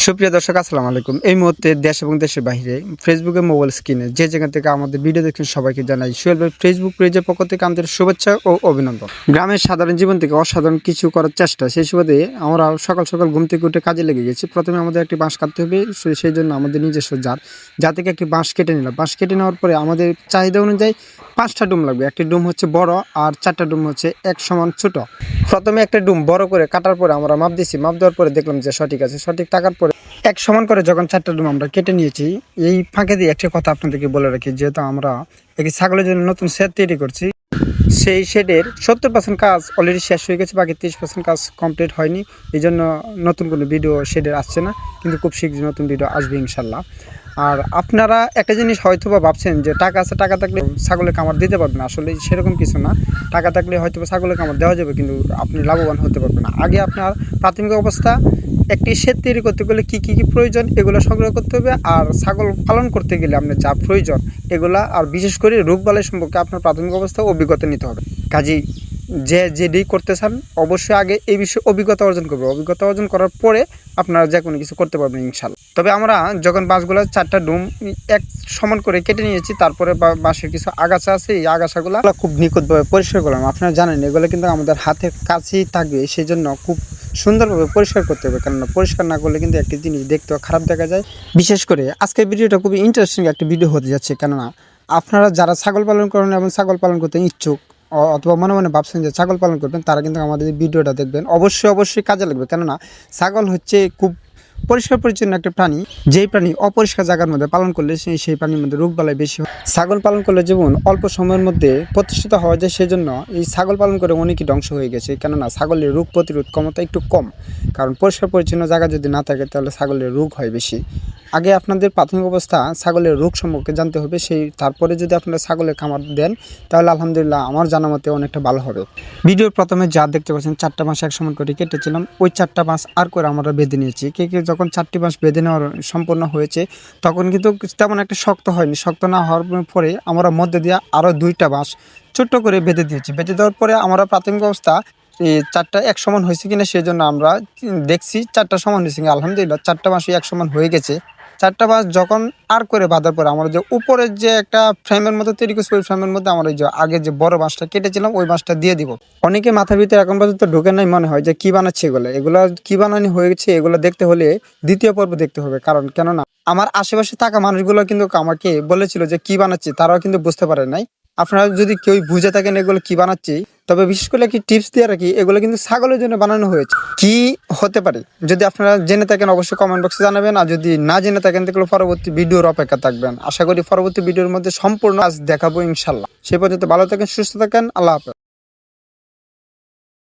সুপ্রিয় দর্শক আসসালামু আলাইকুম। এই মুহূর্তে দেশ এবং দেশের বাইরে ফেসবুকে মোবাইল স্ক্রিনে যে জায়গা থেকে আমাদের ভিডিও দেখছেন সবাইকে জানাই সোহেল ভাই ফেসবুক পেজের পক্ষ থেকে আমাদের শুভেচ্ছা ও অভিনন্দন। গ্রামের সাধারণ জীবন থেকে অসাধারণ কিছু করার চেষ্টা, সেই সুবাদে আমরা সকাল সকাল ঘুম থেকে উঠে কাজে লেগে গেছি। প্রথমে আমাদের একটি বাঁশ কাটতে হবে, সেই জন্য আমাদের নিজস্ব যা থেকে একটি বাঁশ কেটে নিলাম। বাঁশ কেটে নেওয়ার পরে আমাদের চাহিদা অনুযায়ী 5টা ডুম লাগবে। একটি ডুম হচ্ছে বড় আর 4টা ডুম হচ্ছে এক সমান ছোট। প্রথমে একটা ডুম বড় করে কাটার পরে আমরা মাপ দিয়েছি, মাপ দেওয়ার পরে দেখলাম যে সঠিক আছে। সঠিক থাকার পরে এক সমান করে যখন 4টা ডুম আমরা কেটে নিয়েছি, এই ফাঁকে দিয়ে একটা কথা আপনাদেরকে বলে রাখি, যেহেতু আমরা একটি ছাগলের জন্য নতুন শেড তৈরি করছি, সেই শেডের 70% কাজ অলরেডি শেষ হয়ে গেছে, বাকি 30% কাজ কমপ্লিট হয়নি। এই জন্য নতুন কোনো ভিডিও শেডের আসছে না, কিন্তু খুব শীঘ্রই নতুন ভিডিও আসবে ইনশাল্লাহ। আর আপনারা একটা জিনিস হয়তো বা ভাবছেন যে টাকা আছে, টাকা থাকলে ছাগলের কামড় দিতে পারবেন, আসলে সেরকম কিছু না। টাকা থাকলে হয়তো বা ছাগলের কামড় দেওয়া যাবে, কিন্তু আপনি লাভবান হতে পারবেন না। আগে আপনার প্রাথমিক অবস্থা একটি শেড তৈরি করতে গেলে কী প্রয়োজন এগুলো সংগ্রহ করতে হবে, আর ছাগল পালন করতে গেলে আপনার যা প্রয়োজন এগুলা, আর বিশেষ করে রোগবালাই সম্পর্কে আপনার প্রাথমিক অবস্থা অভিজ্ঞতা নিতে হবে। কাজেই যেটি করতে চান অবশ্যই আগে এই বিষয়ে অভিজ্ঞতা অর্জন করবে। অভিজ্ঞতা অর্জন করার পরে আপনারা যে কোনো কিছু করতে পারবেন ইনশাল্লাহ। তবে আমরা যখন বাঁশগুলো 4টা ডুম এক সমান করে কেটে নিয়েছি, তারপরে বাঁশের কিছু আগাছা আছে, এই আগাছাগুলো খুব নিখুঁতভাবে পরিষ্কার করলাম। আপনারা জানেন এগুলো কিন্তু আমাদের হাতের কাছেই থাকবে, সেই জন্য খুব সুন্দরভাবে পরিষ্কার করতে হবে, কেননা পরিষ্কার না করলে কিন্তু একটি জিনিস দেখতেও খারাপ দেখা যায়। বিশেষ করে আজকের ভিডিওটা খুবই ইন্টারেস্টিং একটা ভিডিও হতে যাচ্ছে, কেননা আপনারা যারা ছাগল পালন করেন এবং ছাগল পালন করতে ইচ্ছুক অথবা মনে মনে ভাবছেন যে ছাগল পালন করবেন, তারা কিন্তু আমাদের ভিডিওটা দেখবেন, অবশ্যই কাজে লাগবে। কেননা ছাগল হচ্ছে খুব পরিষ্কার পরিচ্ছন্ন একটা প্রাণী। যেই প্রাণী অপরিষ্কার জায়গার মধ্যে পালন করলে সেই প্রাণীর মধ্যে রোগবালাই বেশি হয়। ছাগল পালন করলে যেমন অল্প সময়ের মধ্যে প্রতিষ্ঠিত হওয়া যায়, সেজন্য এই ছাগল পালন করে অনেকই ধ্বংস হয়ে গেছে, কেননা ছাগলের রোগ প্রতিরোধ ক্ষমতা একটু কম। কারণ পরিষ্কার পরিচ্ছন্ন জায়গা যদি না থাকে তাহলে ছাগলের রোগ হয় বেশি। আগে আপনাদের প্রাথমিক অবস্থা ছাগলের রোগ সম্পর্কে জানতে হবে, তারপরে যদি আপনারা ছাগলের খামার দেন তাহলে আলহামদুলিল্লাহ আমার জানা মতে অনেকটা ভালো হবে। ভিডিওর প্রথমে যা দেখতে পাচ্ছেন 4টা বাঁশ এক সমান করে কেটেছিলাম, ওই 4টা বাঁশ আর করে আমরা বেঁধে নিয়েছি। যখন 4টি বাঁশ বেঁধে নেওয়ার সম্পূর্ণ হয়েছে তখন কিন্তু তেমন একটা শক্ত হয়নি। শক্ত না হওয়ার পরে আমরা মধ্যে দিয়ে আরও 2টা বাঁশ ছোট্ট করে বেঁধে দিয়েছি। বেঁধে দেওয়ার পরে আমরা প্রাথমিক অবস্থা এই 4টা এক সমান হয়েছে কিনা সেই জন্য আমরা দেখছি 4টা সমান হয়েছে কিনা। আলহামদুলিল্লাহ 4টা বাঁশই এক সমান হয়ে গেছে। 4টা বাঁশ যখন আর করে বাঁধার পরে আমরা যে উপরের যে একটা ফ্রেমের মতো তৈরি করছি, ওই ফ্রেমের মধ্যে আমরা যে আগে যে বড় বাঁশটা কেটেছিলাম ওই বাঁশটা দিয়ে দিব। অনেকে মাথার ভিতরে এখন পর্যন্ত ঢোকে নাই, মনে হয় যে কি বানাচ্ছে এগুলো কি বানানি হয়েছে, এগুলো দেখতে হলে দ্বিতীয় পর্ব দেখতে হবে। কারণ কেননা আমার আশেপাশে থাকা মানুষগুলো কিন্তু আমাকে বলেছিল যে কি বানাচ্ছে, তারাও কিন্তু বুঝতে পারে নাই। আপনারা যদি কেউ বুঝে থাকেন এগুলো কি বানাচ্ছি, তবে বিশেষ করে একটি টিপস দিয়ে রাখি, এগুলো কিন্তু ছাগলের জন্য বানানো হয়েছে। কি হতে পারে যদি আপনারা জেনে থাকেন অবশ্যই কমেন্ট বক্সে জানাবেন, আর যদি না জেনে থাকেন তাহলে পরবর্তী ভিডিওর অপেক্ষা থাকবেন। আশা করি পরবর্তী ভিডিওর মধ্যে সম্পূর্ণ আজ দেখাবো ইনশাল্লাহ। সে পর্যন্ত ভালো থাকেন, সুস্থ থাকেন, আল্লাহ হাফেজ।